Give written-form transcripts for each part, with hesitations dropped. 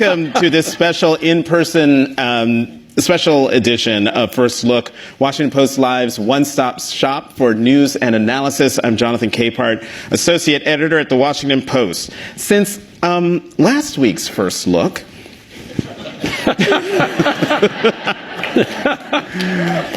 Welcome to this special in-person special edition of First Look, Washington Post Live's one-stop shop for news and analysis. I'm Jonathan Capehart, associate editor at the Washington Post. Since last week's First Look,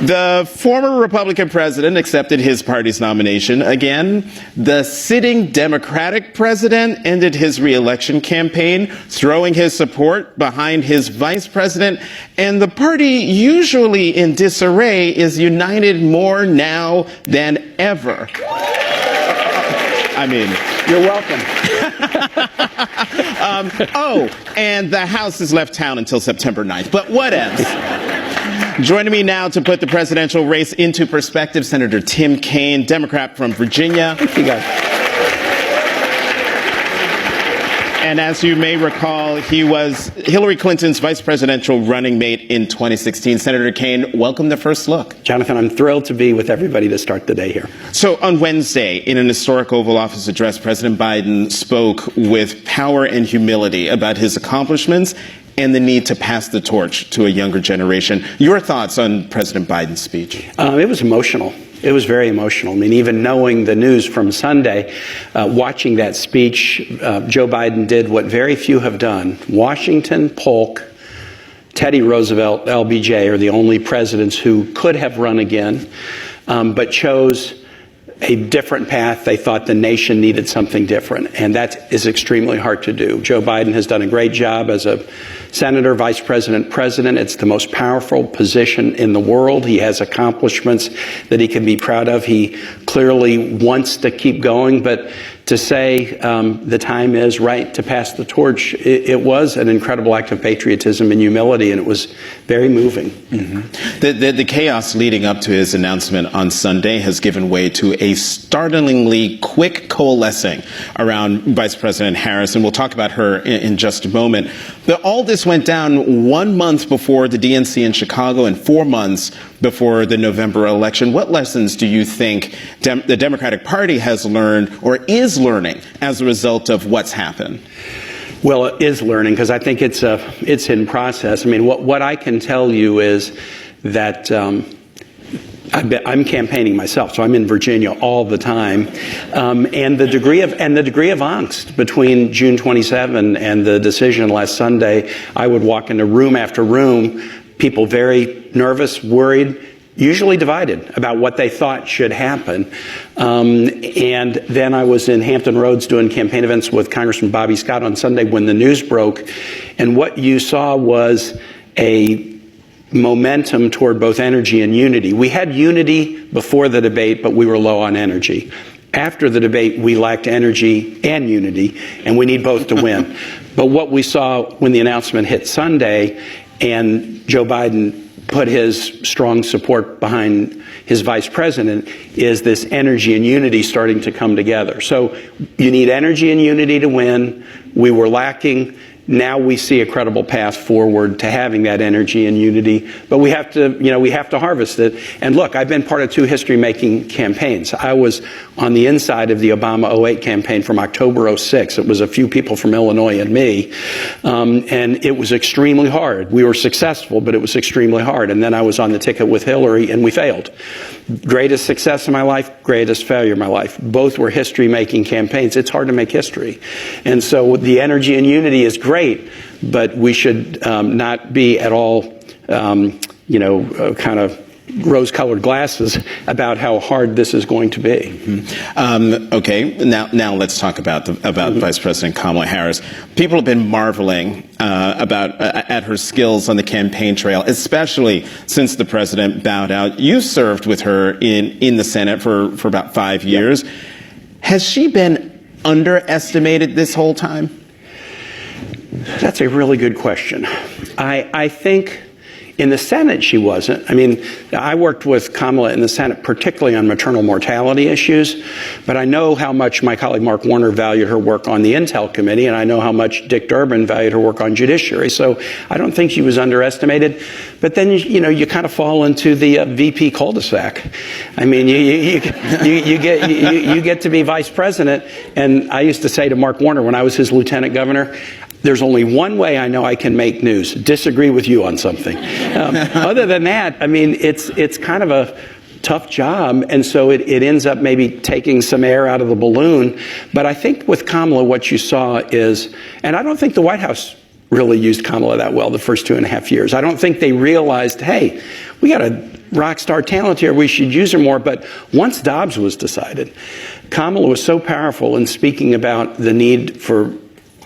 the former Republican president accepted his party's nomination again. The sitting Democratic president ended his re-election campaign, throwing his support behind his vice president. And the party, usually in disarray, is united more now than ever. I mean, you're welcome. And the House has left town until September 9th. But what else? Joining me now to put the presidential race into perspective, Senator Tim Kaine, Democrat from Virginia. Thank you, guys. And as you may recall, he was Hillary Clinton's vice presidential running mate in 2016. Senator Kaine, welcome to First Look. Jonathan, I'm thrilled to be with everybody to start the day here. So on Wednesday, in an historic Oval Office address, President Biden spoke with power and humility about his accomplishments and the need to pass the torch to a younger generation. Your thoughts on President Biden's speech? It was emotional. It was very emotional. I mean, even knowing the news from Sunday, watching that speech, Joe Biden did what very few have done. Washington, Polk, Teddy Roosevelt, LBJ are the only presidents who could have run again, but chose a different path. They thought the nation needed something different, and that is extremely hard to do. Joe Biden has done a great job as a senator, vice president, president. It's the most powerful position in the world. He has accomplishments that he can be proud of. He clearly wants to keep going, but to say the time is right to pass the torch, it was an incredible act of patriotism and humility, and it was very moving. Mm-hmm. The chaos leading up to his announcement on Sunday has given way to a startlingly quick coalescing around Vice President Harris, and we'll talk about her in just a moment. But all this went down 1 month before the DNC in Chicago and 4 months before the November election. What lessons do you think the Democratic Party has learned or is learning as a result of what's happened? Well, it is learning because I think it's in process. I mean, what I can tell you is that I'm campaigning myself, so I'm in Virginia all the time, and the degree of angst between June 27 and the decision last Sunday. I would walk into room after room, people very nervous, worried, usually divided about what they thought should happen. And then I was in Hampton Roads doing campaign events with Congressman Bobby Scott on Sunday when the news broke, and what you saw was a momentum toward both energy and unity. We had unity before the debate, but we were low on energy. After the debate, we lacked energy and unity, and we need both to win. But what we saw when the announcement hit Sunday and Joe Biden put his strong support behind his vice president is this energy and unity starting to come together. So you need energy and unity to win. We were lacking. Now we see a credible path forward to having that energy and unity, but we have to harvest it. And look, I've been part of 2 history-making campaigns. I was on the inside of the Obama 08 campaign from October 06. It was a few people from Illinois and me, and it was extremely hard. We were successful, but it was extremely hard. And then I was on the ticket with Hillary, and we failed. Greatest success in my life, greatest failure in my life. Both were history-making campaigns. It's hard to make history. And so the energy and unity is great, but we should not be at all, kind of rose-colored glasses about how hard this is going to be. Mm-hmm. Okay, now let's talk about Vice President Kamala Harris. People have been marveling at her skills on the campaign trail, especially since the president bowed out. You served with her in the Senate for about 5 years. Yep. Has she been underestimated this whole time? That's a really good question. I think in the Senate she wasn't. I mean, I worked with Kamala in the Senate, particularly on maternal mortality issues, but I know how much my colleague Mark Warner valued her work on the Intel Committee, and I know how much Dick Durbin valued her work on Judiciary. So I don't think she was underestimated. But then, you kind of fall into the VP cul-de-sac. I mean, you get to be vice president, and I used to say to Mark Warner when I was his lieutenant governor, there's only one way I know I can make news: disagree with you on something. Other than that, I mean, it's kind of a tough job, and so it ends up maybe taking some air out of the balloon. But I think with Kamala, what you saw is, and I don't think the White House really used Kamala that well the first 2.5 years. I don't think they realized, hey, we got a rock star talent here, we should use her more. But once Dobbs was decided, Kamala was so powerful in speaking about the need for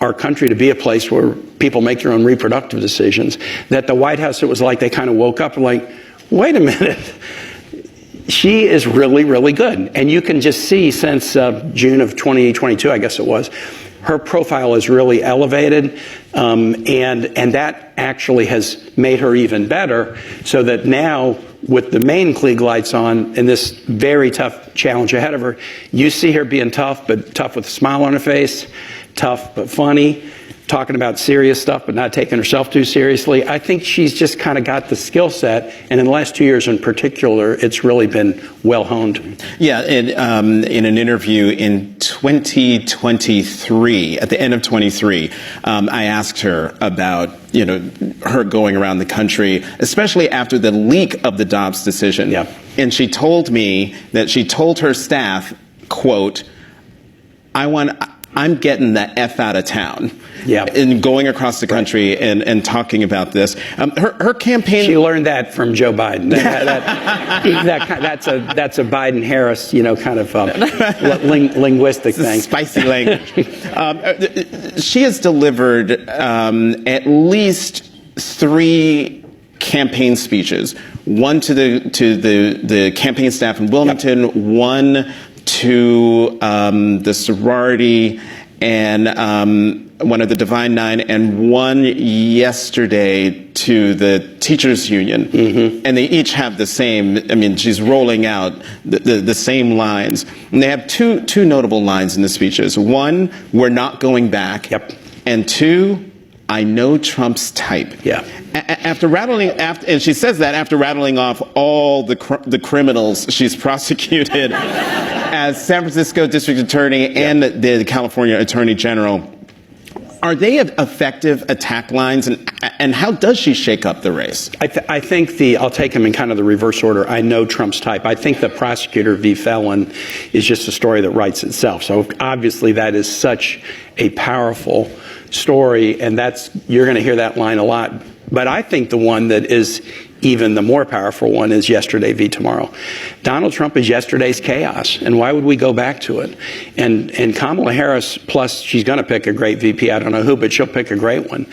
our country to be a place where people make their own reproductive decisions, that the White House, it was like they kind of woke up and like, wait a minute. She is really, really good. And you can just see since June of 2022, I guess it was, her profile is really elevated. And that actually has made her even better, so that now with the main Klieg lights on and this very tough challenge ahead of her, you see her being tough, but tough with a smile on her face, tough but funny, talking about serious stuff but not taking herself too seriously. I think she's just kind of got the skill set, and in the last 2 years in particular, it's really been well honed. Yeah, in an interview in 2023, at the end of 23, I asked her about, you know, her going around the country, especially after the leak of the Dobbs decision. Yeah. And she told me that she told her staff, quote, I'm getting the F out of town. Yeah. And going across the country and talking about this. Her campaign. She learned that from Joe Biden. That's a Biden-Harris, you know, kind of linguistic thing. Spicy language. She has delivered at least 3 campaign speeches. One to the campaign staff in Wilmington. Yep. One to the sorority and one of the Divine Nine, and one yesterday to the teachers union. Mm-hmm. And they each have the same, I mean, she's rolling out the same lines. And they have two notable lines in the speeches. One, we're not going back. Yep. And 2, I know Trump's type. Yeah. And she says that after rattling off all the criminals she's prosecuted as San Francisco District Attorney and the California Attorney General. Are they effective attack lines, and how does she shake up the race? I think I'll take them in kind of the reverse order. I know Trump's type. I think the prosecutor v. felon is just a story that writes itself. So obviously that is such a powerful story, and you're going to hear that line a lot. But I think the one that is even the more powerful one is yesterday v. tomorrow. Donald Trump is yesterday's chaos, and why would we go back to it? And Kamala Harris, plus she's going to pick a great VP, I don't know who, but she'll pick a great one.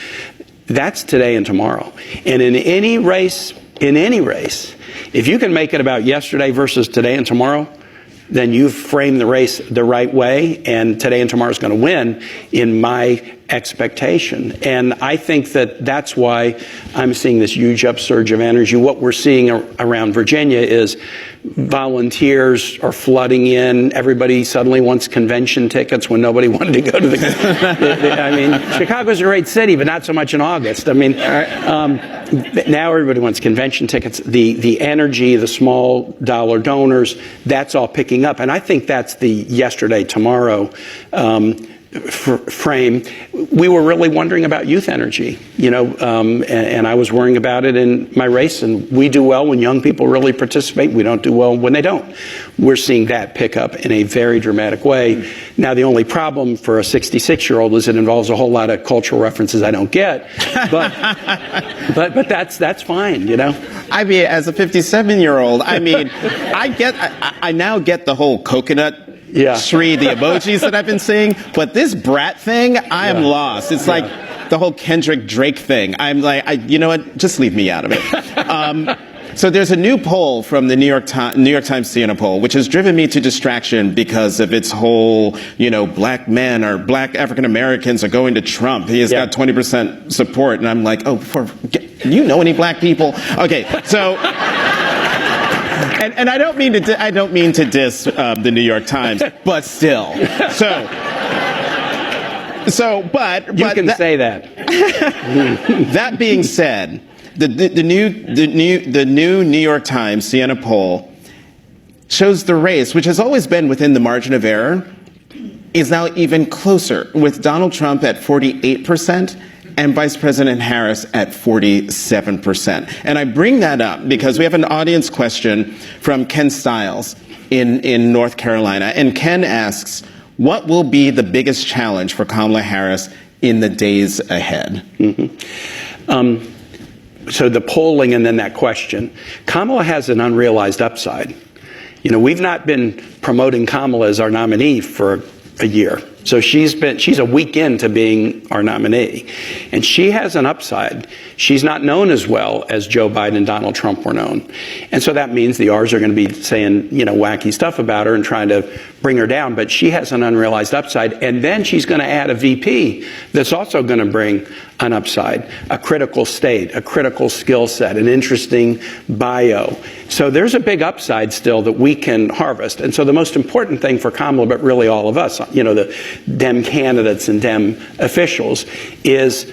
That's today and tomorrow. And in any race, if you can make it about yesterday versus today and tomorrow, then you've framed the race the right way, and today and tomorrow is going to win, in my expectation. And I think that's why I'm seeing this huge upsurge of energy. What we're seeing around Virginia is volunteers are flooding in. Everybody suddenly wants convention tickets when nobody wanted to go to I mean, Chicago's a great city, but not so much in August. I mean, now everybody wants convention tickets. The energy, the small dollar donors, that's all picking up. And I think that's the yesterday, tomorrow frame. We were really wondering about youth energy, you know, and I was worrying about it in my race. And we do well when young people really participate. We don't do well when they don't. We're seeing that pick up in a very dramatic way. Now, the only problem for a 66-year-old is it involves a whole lot of cultural references I don't get. But that's fine, you know. I mean, as a 57-year-old, I mean, I now get the whole coconut. Yeah. Shri, the emojis that I've been seeing, but this brat thing, I am lost. It's like the whole Kendrick Drake thing. I'm like, you know what? Just leave me out of it. So there's a new poll from the New York Times CNN poll, which has driven me to distraction because of its whole, you know, black men or black African Americans are going to Trump. He has got 20% support, and I'm like, oh, do you know any black people? Okay, so. And I don't mean to diss the New York Times, but still. But you can say that. That being said, the new New York Times CNN poll shows the race, which has always been within the margin of error, is now even closer, with Donald Trump at 48% and Vice President Harris at 47%. And I bring that up because we have an audience question from Ken Stiles in North Carolina. And Ken asks, what will be the biggest challenge for Kamala Harris in the days ahead? So the polling and then that question. Kamala has an unrealized upside. You know, we've not been promoting Kamala as our nominee for a year. So she's a week into being our nominee. And she has an upside. She's not known as well as Joe Biden and Donald Trump were known. And so that means the R's are going to be saying, you know, wacky stuff about her and trying to bring her down. But she has an unrealized upside. And then she's going to add a VP that's also going to bring an upside, a critical state, a critical skill set, an interesting bio. So there's a big upside still that we can harvest. And so the most important thing for Kamala, but really all of us, you know, the Dem candidates and Dem officials, is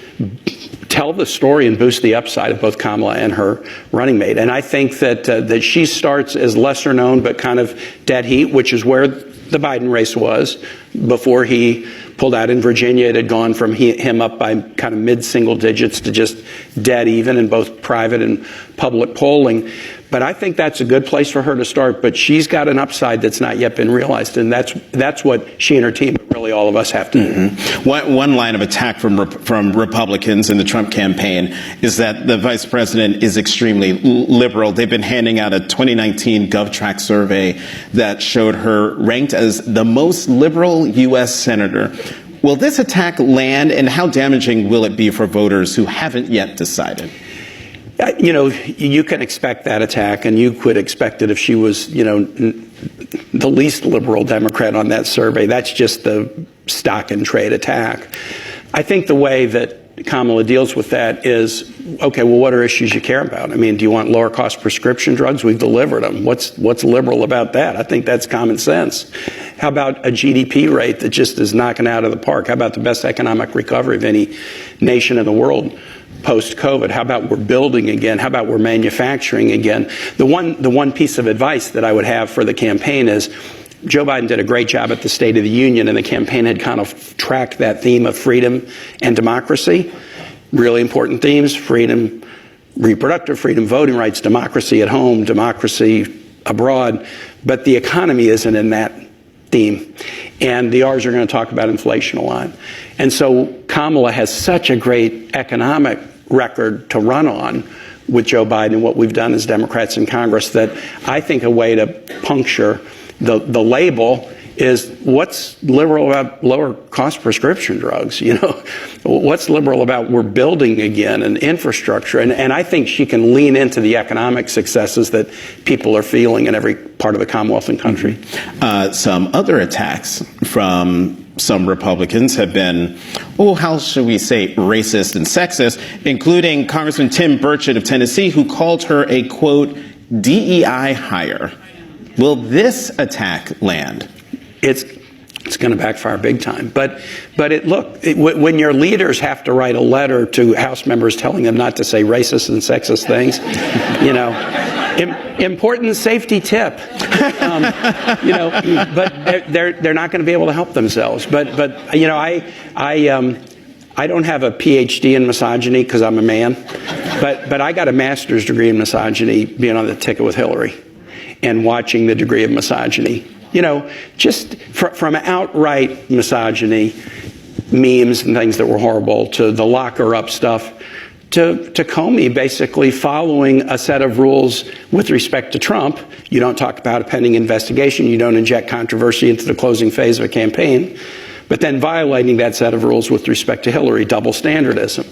tell the story and boost the upside of both Kamala and her running mate. And I think that she starts as lesser known but kind of dead heat, which is where the Biden race was before he pulled out in Virginia. It had gone from him up by kind of mid-single digits to just dead even in both private and public polling. But I think that's a good place for her to start. But she's got an upside that's not yet been realized, and that's what she and her team, really all of us, have to do. One line of attack from Republicans in the Trump campaign is that the vice president is extremely liberal. They've been handing out a 2019 GovTrack survey that showed her ranked as the most liberal U.S. senator. Will this attack land, and how damaging will it be for voters who haven't yet decided? You know, you can expect that attack, and you could expect it if she was, you know, the least liberal Democrat on that survey. That's just the stock and trade attack. I think the way that Kamala deals with that is, okay, well, what are issues you care about? I mean, do you want lower cost prescription drugs? We've delivered them. What's liberal about that? I think that's common sense. How about a GDP rate that just is knocking out of the park? How about the best economic recovery of any nation in the world post-COVID? How about we're building again? How about we're manufacturing again? The one piece of advice that I would have for the campaign is, Joe Biden did a great job at the State of the Union, and the campaign had kind of tracked that theme of freedom and democracy. Really important themes: freedom, reproductive freedom, voting rights, democracy at home, democracy abroad. But the economy isn't in that theme. And the R's are going to talk about inflation a lot. And so Kamala has such a great economic record to run on with Joe Biden and what we've done as Democrats in Congress that I think a way to puncture the label is, what's liberal about lower cost prescription drugs? You know, what's liberal about we're building again and infrastructure? And I think she can lean into the economic successes that people are feeling in every part of the Commonwealth and country. Some other attacks from some Republicans have been, how should we say, racist and sexist, including Congressman Tim Burchett of Tennessee, who called her a, quote, DEI hire. Will this attack land? It's going to backfire big time. But when your leaders have to write a letter to House members telling them not to say racist and sexist things, you know, important safety tip. You know, but they're not going to be able to help themselves. But you know, I don't have a PhD in misogyny because I'm a man, but I got a master's degree in misogyny being on the ticket with Hillary and watching the degree of misogyny. You know, just from outright misogyny, memes and things that were horrible, to the lock her up stuff, to Comey basically following a set of rules with respect to Trump. You don't talk about a pending investigation. You don't inject controversy into the closing phase of a campaign. But then violating that set of rules with respect to Hillary, double standardism.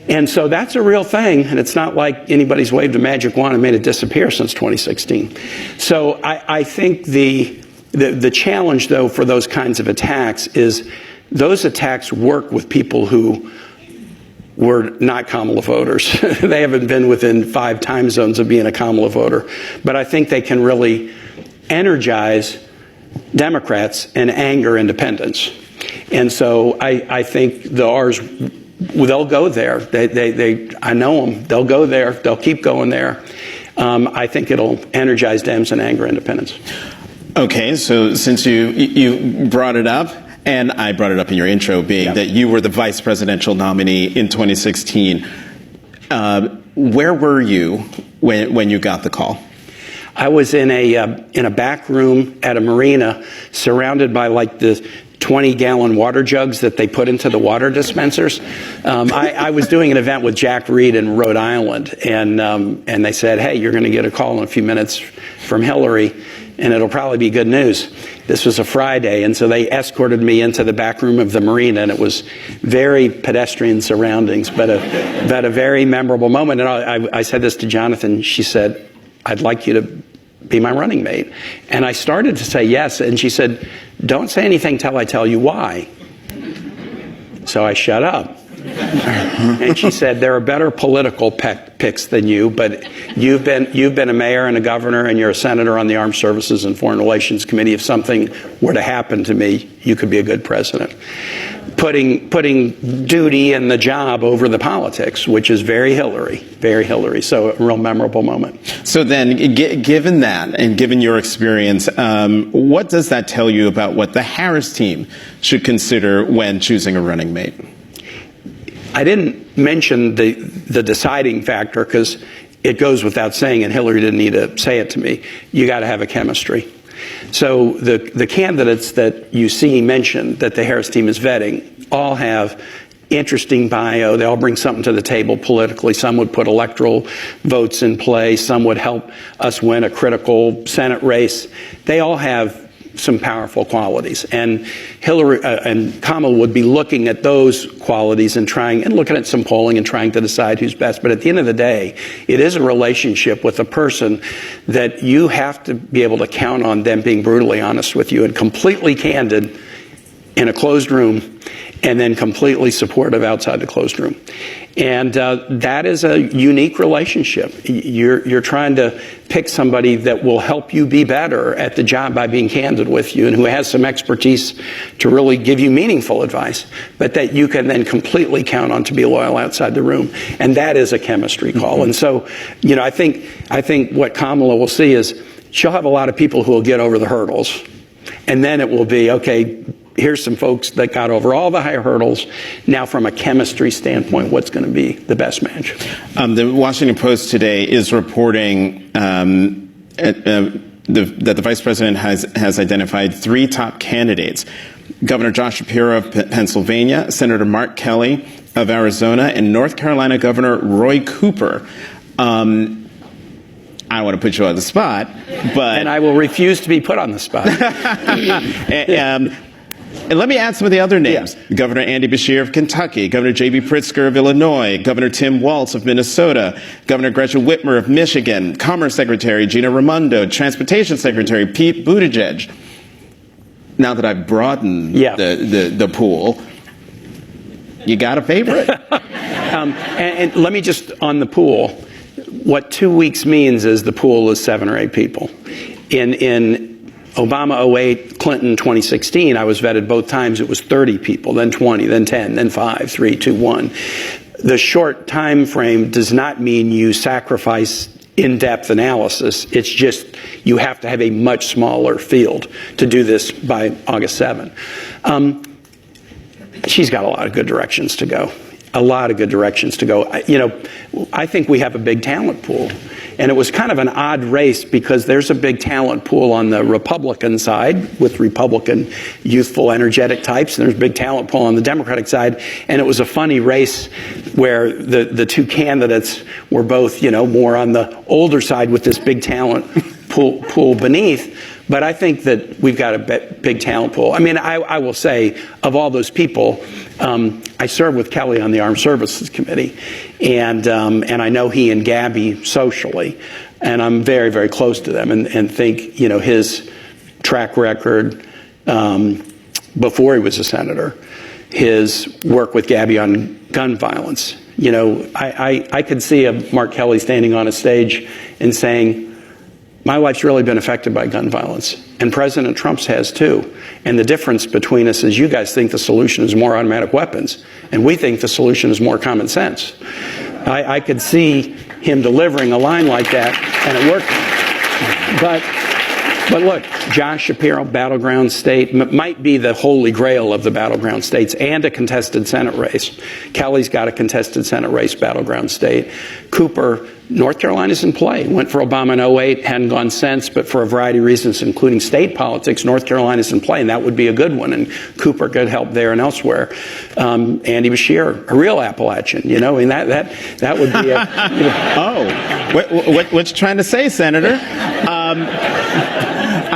And so that's a real thing, and it's not like anybody's waved a magic wand and made it disappear since 2016. So I think the challenge, though, for those kinds of attacks is those attacks work with people who were not Kamala voters. They haven't been within 5 time zones of being a Kamala voter. But I think they can really energize Democrats and anger independents. And so I think the R's, they'll go there. I know them. They'll go there. They'll keep going there. I think it'll energize Dems and anger independents. Okay, so since you brought it up, And I brought it up in your intro, being that you were the vice presidential nominee in 2016. Where were you when you got the call? I was in a back room at a marina, surrounded by like the 20-gallon water jugs that they put into the water dispensers. I was doing an event with Jack Reed in Rhode Island, and they said, "Hey, you're going to get a call in a few minutes from Hillary, and it'll probably be good news." This was a Friday, and so they escorted me into the back room of the marina, and it was very pedestrian surroundings, but a very memorable moment. And I said this to Jonathan. She said, "I'd like you to be my running mate." And I started to say yes, and she said, "Don't say anything till I tell you why." So I shut up. And she said, "There are better political picks than you, but you've been a mayor and a governor, and you're a senator on the Armed Services and Foreign Relations Committee. If something were to happen to me, you could be a good president." Putting duty and the job over the politics, which is very Hillary. So a real memorable moment. So then, given that and given your experience, what does that tell you about what the Harris team should consider when choosing a running mate? I didn't mention the deciding factor because it goes without saying, and Hillary didn't need to say it to me. You got to have a chemistry. So the candidates that you see mentioned that the Harris team is vetting all have interesting bio. They all bring something to the table politically. Some would put electoral votes in play. Some would help us win a critical Senate race. They all have some powerful qualities, and Hillary and Kamala would be looking at those qualities and looking at some polling and trying to decide who's best. But at the end of the day, it is a relationship with a person that you have to be able to count on them being brutally honest with you and completely candid in a closed room, and then completely supportive outside the closed room. And that is a unique relationship. You're trying to pick somebody that will help you be better at the job by being candid with you and who has some expertise to really give you meaningful advice, but that you can then completely count on to be loyal outside the room. And that is a chemistry call. Mm-hmm. And so, I think what Kamala will see is she'll have a lot of people who will get over the hurdles. And then it will be, okay, here's some folks that got over all the high hurdles. Now, from a chemistry standpoint, what's going to be the best match? The Washington Post today is reporting that the vice president has identified 3 top candidates: Governor Josh Shapiro of Pennsylvania, Senator Mark Kelly of Arizona, and North Carolina Governor Roy Cooper. I don't want to put you on the spot, but... And I will refuse to be put on the spot. And let me add some of the other names. Yeah. Governor Andy Beshear of Kentucky, Governor J.B. Pritzker of Illinois, Governor Tim Walz of Minnesota, Governor Gretchen Whitmer of Michigan, Commerce Secretary Gina Raimondo, Transportation Secretary Pete Buttigieg. Now that I've broadened the pool, you got a favorite? And let me just, on the pool, what 2 weeks means is the pool is 7 or 8 people. In Obama 08, Clinton 2016, I was vetted both times. It was 30 people, then 20, then 10, then 5, 3, 2, 1. The short time frame does not mean you sacrifice in-depth analysis. It's just you have to have a much smaller field to do this by August 7. She's got a lot of good directions to go. I think we have a big talent pool. And it was kind of an odd race because there's a big talent pool on the Republican side with Republican youthful, energetic types, and there's a big talent pool on the Democratic side. And it was a funny race where the 2 candidates were both, more on the older side with this big talent pool beneath. But I think that we've got a big talent pool. I mean, I will say, of all those people, I served with Kelly on the Armed Services Committee, and I know he and Gabby socially, and I'm very, very close to them, and think, his track record before he was a senator, his work with Gabby on gun violence. I could see a Mark Kelly standing on a stage and saying, my life's really been affected by gun violence, and President Trump's has too. And the difference between us is you guys think the solution is more automatic weapons, and we think the solution is more common sense. I could see him delivering a line like that, and it worked. But look, Josh Shapiro, battleground state, might be the holy grail of the battleground states, and a contested Senate race. Kelly's got a contested Senate race, battleground state. Cooper, North Carolina's in play. Went for Obama in 2008, hadn't gone since, but for a variety of reasons, including state politics, North Carolina's in play, and that would be a good one. And Cooper could help there and elsewhere. Andy Beshear, a real Appalachian, you know, and that would be a... You know. What you trying to say, Senator?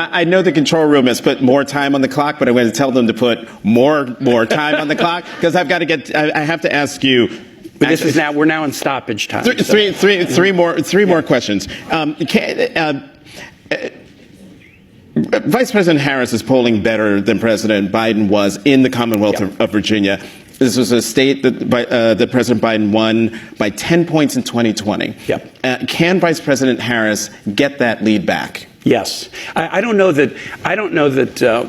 I know the control room has put more time on the clock, but I'm going to tell them to put more time on the clock, because I have to ask you. But this is now, we're now in stoppage time. Three more questions. Vice President Harris is polling better than President Biden was in the Commonwealth of Virginia. This was a state that President Biden won by 10 points in 2020. Can Vice President Harris get that lead back? Yes. I don't know that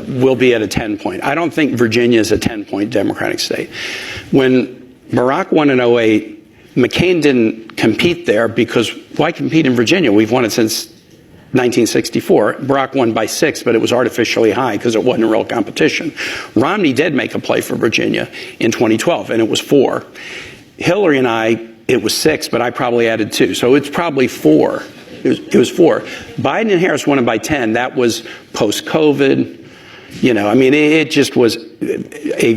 we'll be at a 10-point. I don't think Virginia is a 10-point Democratic state. When Barack won in 2008, McCain didn't compete there because why compete in Virginia? We've won it since 1964. Barack won by 6, but it was artificially high because it wasn't a real competition. Romney did make a play for Virginia in 2012, and it was 4. Hillary and it was 6, but I probably added 2. So it's probably 4. It was 4. Biden and Harris won it by 10. That was post-COVID. You know, I mean, it just was a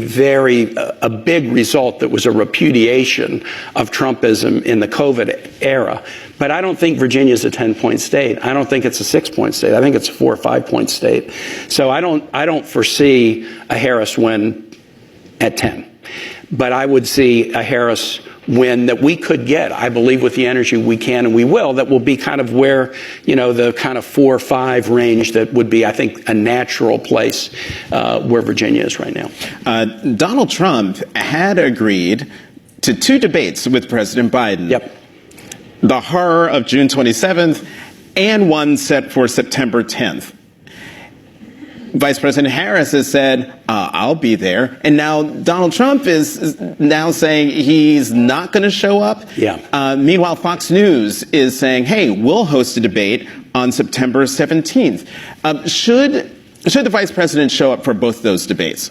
big result that was a repudiation of Trumpism in the COVID era. But I don't think Virginia is a 10-point state. I don't think it's a 6-point state. I think it's a 4 or 5-point state. So I don't foresee a Harris win at 10. But I would see a Harris win that we could get, I believe, with the energy we can and we will, that will be kind of where, you know, the kind of 4 or 5 range that would be, I think, a natural place where Virginia is right now. Donald Trump had agreed to 2 debates with President Biden. Yep. The horror of June 27th and one set for September 10th. Vice President Harris has said, I'll be there. And now Donald Trump is now saying he's not going to show up. Meanwhile, Fox News is saying, hey, we'll host a debate on September 17th. Should the vice president show up for both those debates?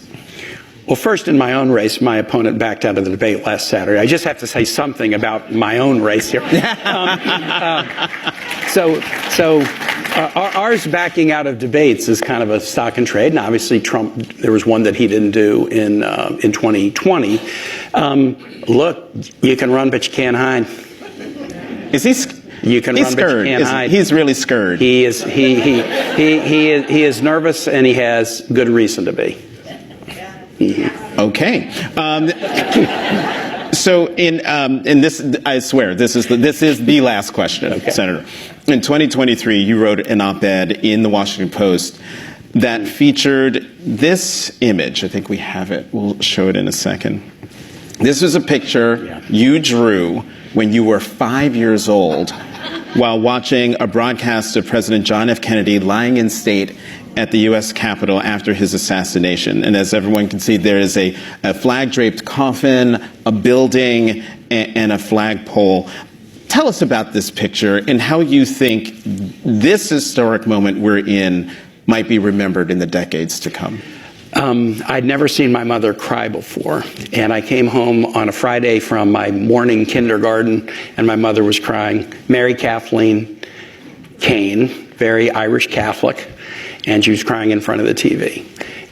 Well, first, in my own race, my opponent backed out of the debate last Saturday. I just have to say something about my own race here. Ours backing out of debates is kind of a stock and trade, and obviously Trump, there was one that he didn't do in 2020. Look, you can run, but you can't hide. Is he? You can run, but you can't hide. He's really scared. He is. He is nervous, and he has good reason to be. Okay. So in this, I swear, this is the last question, Senator. In 2023, you wrote an op-ed in the Washington Post that featured this image. I think we have it. We'll show it in a second. This was a picture you drew when you were 5 years old while watching a broadcast of President John F. Kennedy lying in state at the U.S. Capitol after his assassination. And as everyone can see, there is a flag-draped coffin, a building, and a flagpole. Tell us about this picture and how you think this historic moment we're in might be remembered in the decades to come. I'd never seen my mother cry before, and I came home on a Friday from my morning kindergarten, and my mother was crying. Mary Kathleen Kaine, very Irish Catholic, and she was crying in front of the TV.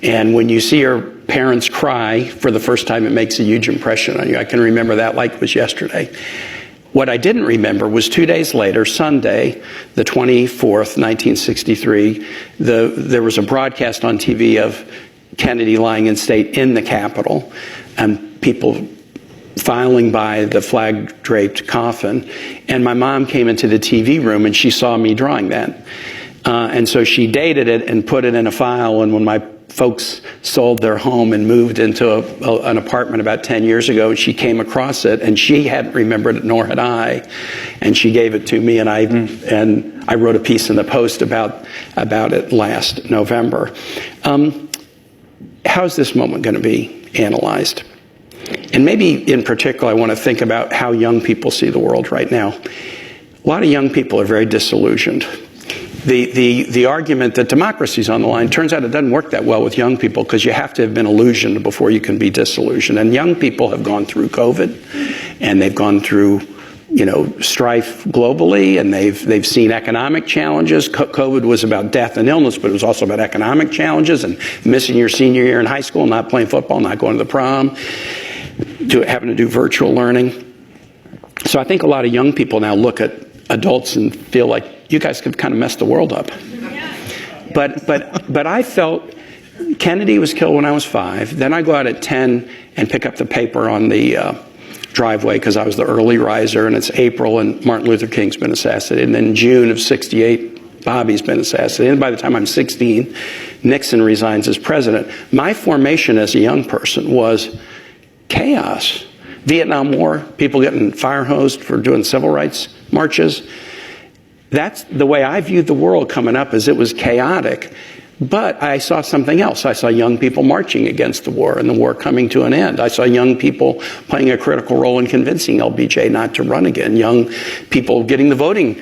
And when you see your parents cry for the first time, it makes a huge impression on you. I can remember that like it was yesterday. What I didn't remember was 2 days later, Sunday, the 24th, 1963, there was a broadcast on TV of Kennedy lying in state in the Capitol, and people filing by the flag-draped coffin. And my mom came into the TV room, and she saw me drawing that. And so she dated it and put it in a file, and when my folks sold their home and moved into an apartment about 10 years ago, she came across it, and she hadn't remembered it, nor had I, and she gave it to me, and I wrote a piece in the Post about it last November. How's this moment going to be analyzed? And maybe in particular, I want to think about how young people see the world right now. A lot of young people are very disillusioned. the argument that democracy is on the line, turns out it doesn't work that well with young people, because you have to have been illusioned before you can be disillusioned. And young people have gone through COVID, and they've gone through, strife globally, and they've seen economic challenges. COVID was about death and illness, but it was also about economic challenges and missing your senior year in high school, not playing football, not going to the prom, having to do virtual learning. So I think a lot of young people now look at adults and feel like, you guys have kind of messed the world up. But I felt Kennedy was killed when I was 5. Then I go out at 10 and pick up the paper on the driveway, because I was the early riser, and it's April and Martin Luther King's been assassinated. And then in June of '68, Bobby's been assassinated. And by the time I'm 16, Nixon resigns as president. My formation as a young person was chaos. Vietnam War, people getting fire hosed for doing civil rights marches. That's the way I viewed the world coming up, as it was chaotic. But I saw something else. I saw young people marching against the war, and the war coming to an end. I saw young people playing a critical role in convincing LBJ not to run again. Young people getting the voting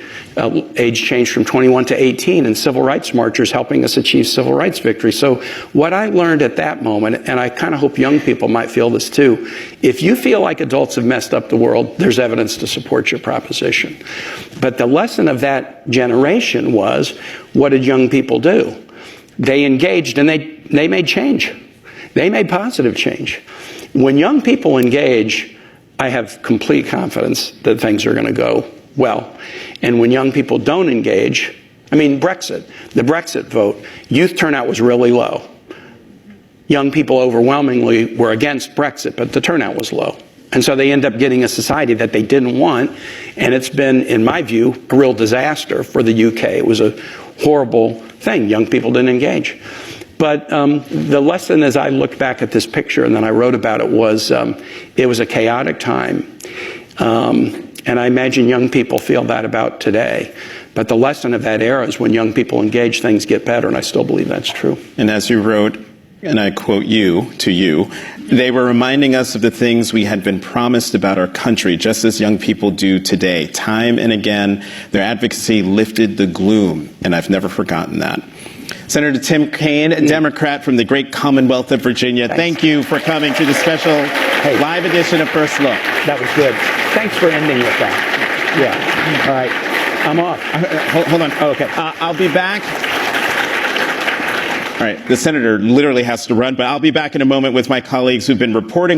age changed from 21 to 18, and civil rights marchers helping us achieve civil rights victory. So what I learned at that moment, and I kind of hope young people might feel this too, if you feel like adults have messed up the world, there's evidence to support your proposition. But the lesson of that generation was, what did young people do? They engaged, and they made change. They made positive change. When young people engage, I have complete confidence that things are going to go well. And when young people don't engage, Brexit, the Brexit vote, youth turnout was really low. Young people overwhelmingly were against Brexit, but the turnout was low. And so they end up getting a society that they didn't want. And it's been, in my view, a real disaster for the UK. It was a horrible thing. Young people didn't engage. But the lesson, as I looked back at this picture and then I wrote about it, was it was a chaotic time. And I imagine young people feel that about today. But the lesson of that era is, when young people engage, things get better. And I still believe that's true. And as you wrote, and I quote you, they were reminding us of the things we had been promised about our country, just as young people do today. Time and again, their advocacy lifted the gloom, and I've never forgotten that. Senator Tim Kaine, a Democrat from the great Commonwealth of Virginia, Thank you for coming to the special live edition of First Look. That was good. Thanks for ending with that. Yeah. All right. I'm off. Hold on. Oh, okay. I'll be back. All right, the senator literally has to run, but I'll be back in a moment with my colleagues who've been reporting on